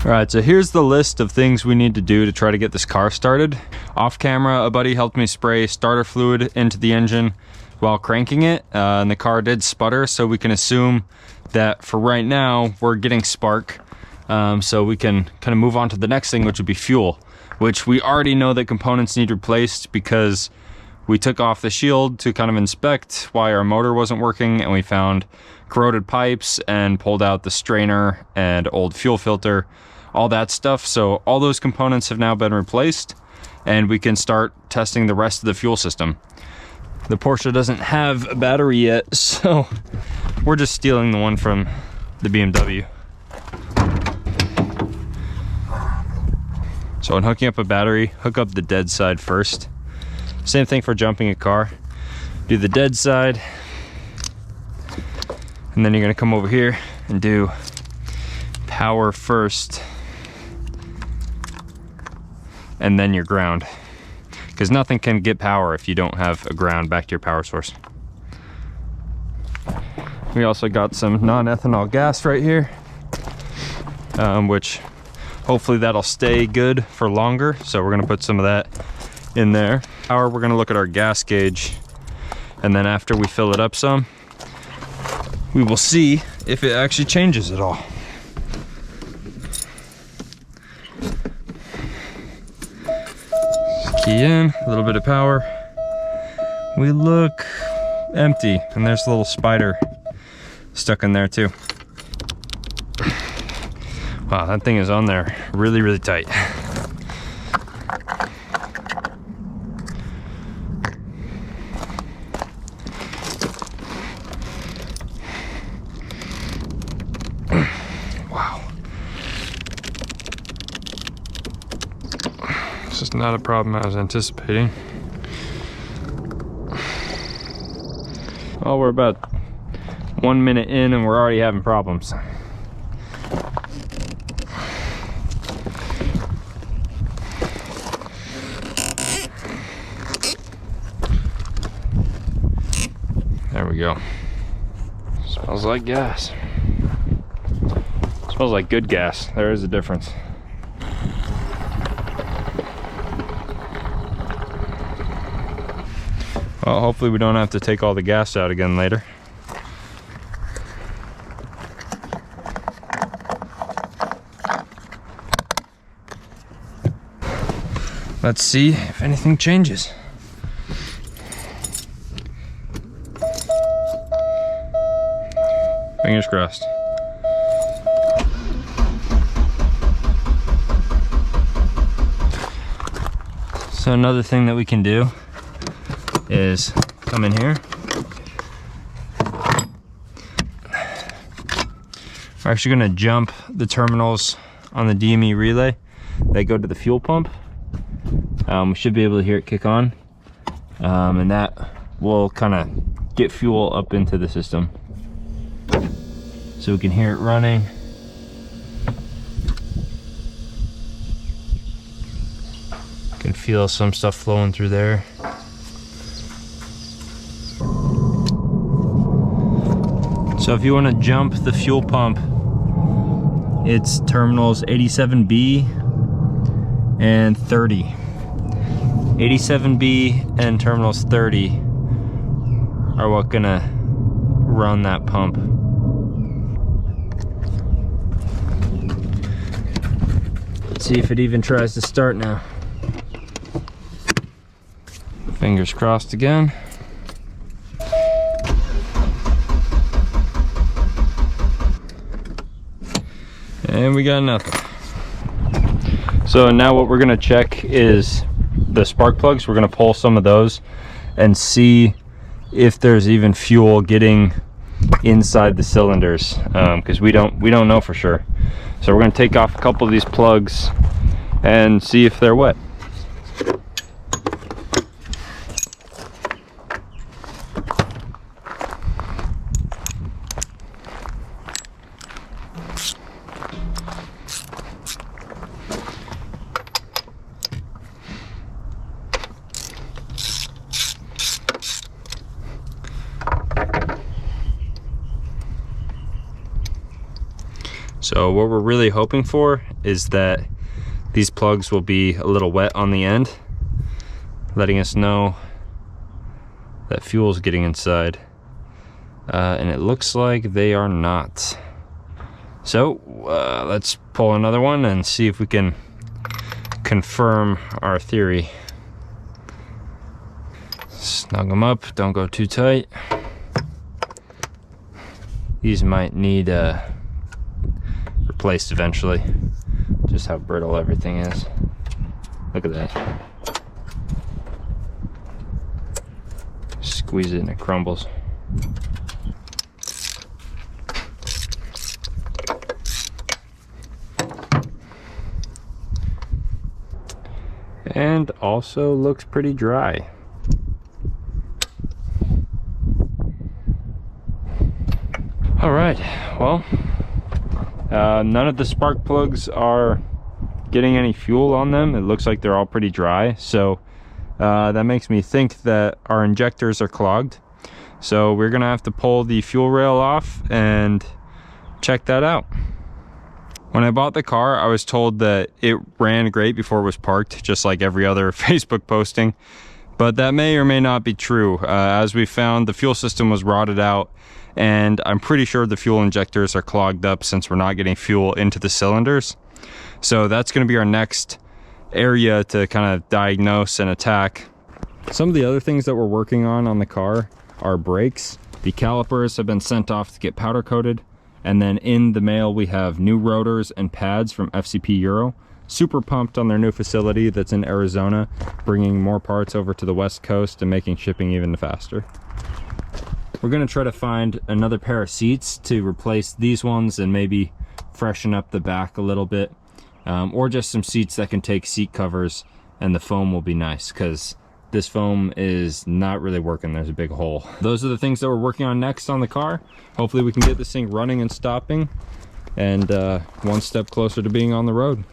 All right, so here's the list of things we need to do to try to get this car started. Off camera, a buddy helped me spray starter fluid into the engine while cranking it, and the car did sputter, so we can assume that for right now, we're getting spark. So we can kind of move on to the next thing, which would be fuel, which we already know that components need replaced because we took off the shield to kind of inspect why our motor wasn't working, and we found corroded pipes and pulled out the strainer and old fuel filter, all that stuff. So all those components have now been replaced, and we can start testing the rest of the fuel system. The Porsche doesn't have a battery yet, so we're just stealing the one from the BMW. So when hooking up a battery, hook up the dead side first. Same thing for jumping a car. Do the dead side, and then you're gonna come over here and do power first, and then your ground. Because nothing can get power if you don't have a ground back to your power source. We also got some non-ethanol gas right here, which hopefully that'll stay good for longer. So we're gonna put some of that in there. Power, we're gonna look at our gas gauge, and then after we fill it up some, we will see if it actually changes at all. Key in, a little bit of power. We look empty, and there's a little spider stuck in there too. Wow, that thing is on there really, really tight. Wow. This is not a problem I was anticipating. Well, we're about 1 minute in and we're already having problems. There we go. Smells like gas. Smells like good gas. There is a difference. Well, hopefully we don't have to take all the gas out again later. Let's see if anything changes. Fingers crossed. So another thing that we can do is come in here. We're actually going to jump the terminals on the DME relay that go to the fuel pump. We should be able to hear it kick on, and that will kind of get fuel up into the system. So we can hear it running. Can feel some stuff flowing through there. So if you want to jump the fuel pump, it's terminals 87B and 30. 87B and terminals 30 are what gonna run that pump. Let's see if it even tries to start now. Fingers crossed again. And we got nothing. So now what we're gonna check is the spark plugs. We're gonna pull some of those and see if there's even fuel getting inside the cylinders, because we don't know for sure. So we're gonna take off a couple of these plugs and see if they're wet. So what we're really hoping for is that these plugs will be a little wet on the end, letting us know that fuel is getting inside. And it looks like they are not. So let's pull another one and see if we can confirm our theory. Snug them up, don't go too tight. These might need replaced eventually. Just how brittle everything is. Look at that. Squeeze it and it crumbles. And also looks pretty dry. All right, well, none of the spark plugs are getting any fuel on them. It looks like they're all pretty dry. So that makes me think that our injectors are clogged. So we're gonna have to pull the fuel rail off and check that out. When I bought the car, I was told that it ran great before it was parked, just like every other Facebook posting. But that may or may not be true. As we found, the fuel system was rotted out, and I'm pretty sure the fuel injectors are clogged up since we're not getting fuel into the cylinders. So that's going to be our next area to kind of diagnose and attack. Some of the other things that we're working on the car are brakes. The calipers have been sent off to get powder coated. And then in the mail, we have new rotors and pads from FCP Euro. Super pumped on their new facility that's in Arizona, bringing more parts over to the West Coast and making shipping even faster. We're gonna try to find another pair of seats to replace these ones and maybe freshen up the back a little bit. Or just some seats that can take seat covers, and the foam will be nice because this foam is not really working. There's a big hole. Those are the things that we're working on next on the car. Hopefully we can get this thing running and stopping, and one step closer to being on the road.